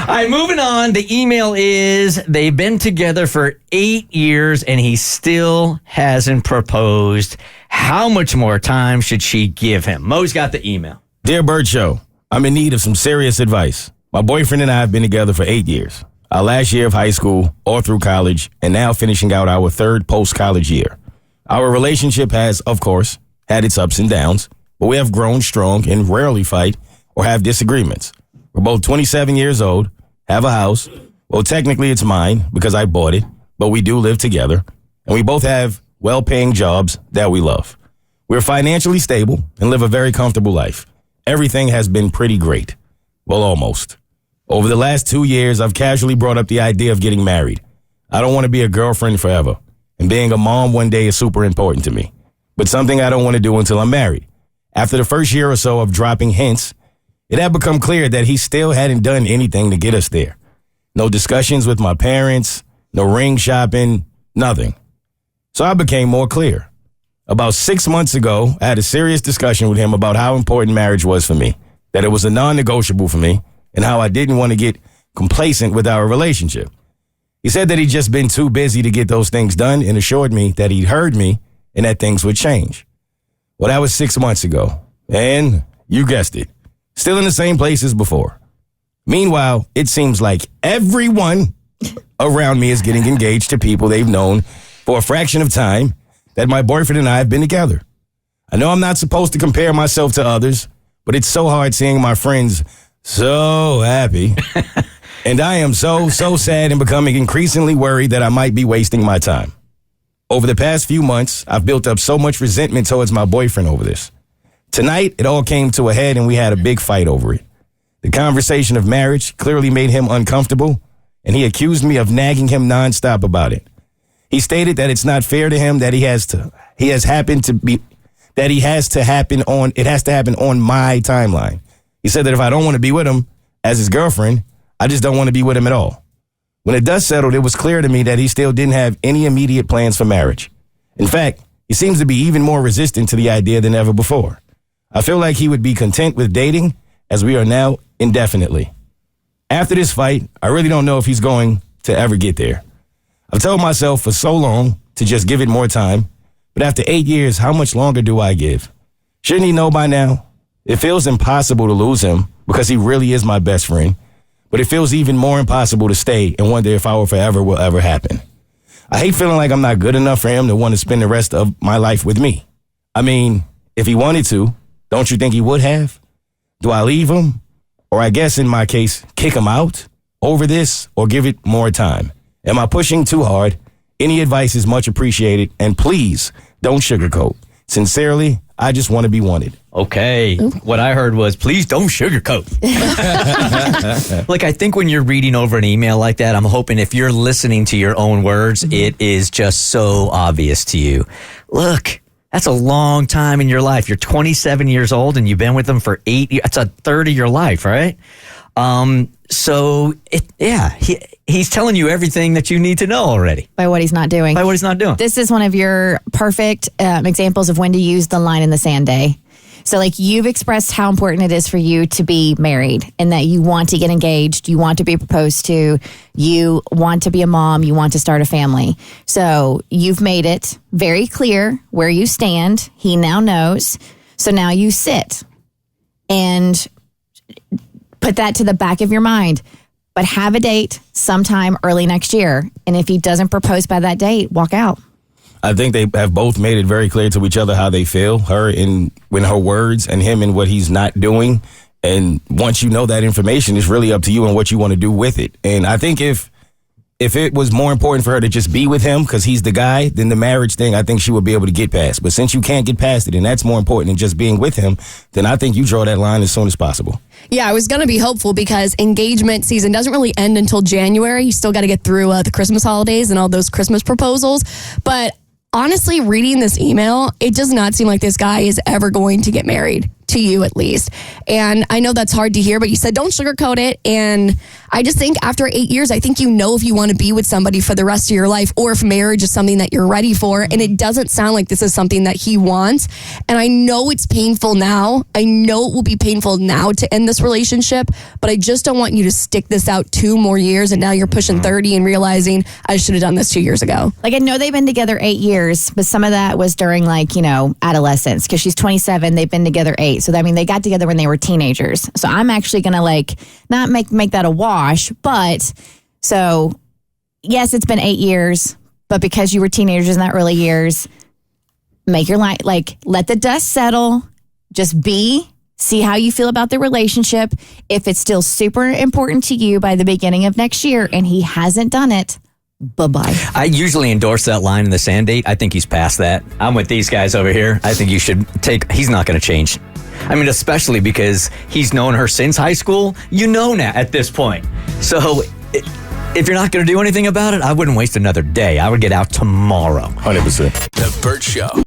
right, moving on. The email is they've been together for 8 years and he still hasn't proposed. How much more time should she give him? Mo's got the email. Dear Bert Show, I'm in need of some serious advice. My boyfriend and I have been together for 8 years. Our last year of high school, all through college, and now finishing out our third post-college year. Our relationship has, of course, had its ups and downs, but we have grown strong and rarely fight or have disagreements. We're both 27 years old, have a house. Well, technically it's mine because I bought it, but we do live together. And we both have well-paying jobs that we love. We're financially stable and live a very comfortable life. Everything has been pretty great. Well, almost. Over the last 2 years, I've casually brought up the idea of getting married. I don't want to be a girlfriend forever. And being a mom one day is super important to me. But something I don't want to do until I'm married. After the first year or so of dropping hints, it had become clear that he still hadn't done anything to get us there. No discussions with my parents, no ring shopping, nothing. So I became more clear. About 6 months ago, I had a serious discussion with him about how important marriage was for me, that it was a non-negotiable for me, and how I didn't want to get complacent with our relationship. He said that he'd just been too busy to get those things done and assured me that he'd heard me and that things would change. Well, that was 6 months ago. And you guessed it, still in the same place as before. Meanwhile, it seems like everyone around me is getting engaged to people they've known for a fraction of time that my boyfriend and I have been together. I know I'm not supposed to compare myself to others, but it's so hard seeing my friends so happy. And I am so sad and becoming increasingly worried that I might be wasting my time. Over the past few months, I've built up so much resentment towards my boyfriend over this. Tonight, it all came to a head and we had a big fight over it. The conversation of marriage clearly made him uncomfortable, and he accused me of nagging him nonstop about it. He stated that it's not fair to him that it has to happen on my timeline. He said that if I don't want to be with him as his girlfriend, I just don't want to be with him at all. When the dust settled, it was clear to me that he still didn't have any immediate plans for marriage. In fact, he seems to be even more resistant to the idea than ever before. I feel like he would be content with dating, as we are now, indefinitely. After this fight, I really don't know if he's going to ever get there. I've told myself for so long to just give it more time, but after 8 years, how much longer do I give? Shouldn't he know by now? It feels impossible to lose him because he really is my best friend, but it feels even more impossible to stay and wonder if our forever will ever happen. I hate feeling like I'm not good enough for him to want to spend the rest of my life with me. I mean, if he wanted to, don't you think he would have? Do I leave him? Or I guess in my case, kick him out over this or give it more time? Am I pushing too hard? Any advice is much appreciated. And please don't sugarcoat. Sincerely, I just want to be wanted. Okay. Ooh. What I heard was, please don't sugarcoat. Look, I think when you're reading over an email like that, I'm hoping if you're listening to your own words, it is just so obvious to you. Look, that's a long time in your life. You're 27 years old and you've been with them for 8 years. That's a third of your life, right? He's telling you everything that you need to know already. By what he's not doing. By what he's not doing. This is one of your perfect examples of when to use the line in the sand day. So like you've expressed how important it is for you to be married and that you want to get engaged, you want to be proposed to, you want to be a mom, you want to start a family. So you've made it very clear where you stand. He now knows. So now you sit and put that to the back of your mind. But have a date sometime early next year. And if he doesn't propose by that date, walk out. I think they have both made it very clear to each other how they feel, her in her words and him in what he's not doing. And once you know that information, it's really up to you and what you want to do with it. And I think if it was more important for her to just be with him because he's the guy, then the marriage thing, I think she would be able to get past. But since you can't get past it and that's more important than just being with him, then I think you draw that line as soon as possible. Yeah, I was going to be hopeful because engagement season doesn't really end until January. You still got to get through the Christmas holidays and all those Christmas proposals. But honestly, reading this email, it does not seem like this guy is ever going to get married. to you at least. And I know that's hard to hear, but you said don't sugarcoat it. And I just think after 8 years, I think you know if you want to be with somebody for the rest of your life or if marriage is something that you're ready for. And it doesn't sound like this is something that he wants. And I know it's painful now. I know it will be painful now to end this relationship, but I just don't want you to stick this out 2 more years and now you're pushing 30 and realizing I should have done this 2 years ago. Like, I know they've been together 8 years, but some of that was during, like, you know, adolescence, because she's 27. They've been together 8. So, I mean, they got together when they were teenagers. So I'm actually going to, like, not make that a wash, but so, yes, it's been 8 years, but because you were teenagers in that early years, make your life, like, let the dust settle, just see how you feel about the relationship. If it's still super important to you by the beginning of next year and he hasn't done it, bye-bye. I usually endorse that line in the sand date. I think he's past that. I'm with these guys over here. I think you should he's not going to change. I mean, especially because he's known her since high school. You know now at this point. So if you're not going to do anything about it, I wouldn't waste another day. I would get out tomorrow. 100%. The Bert Show.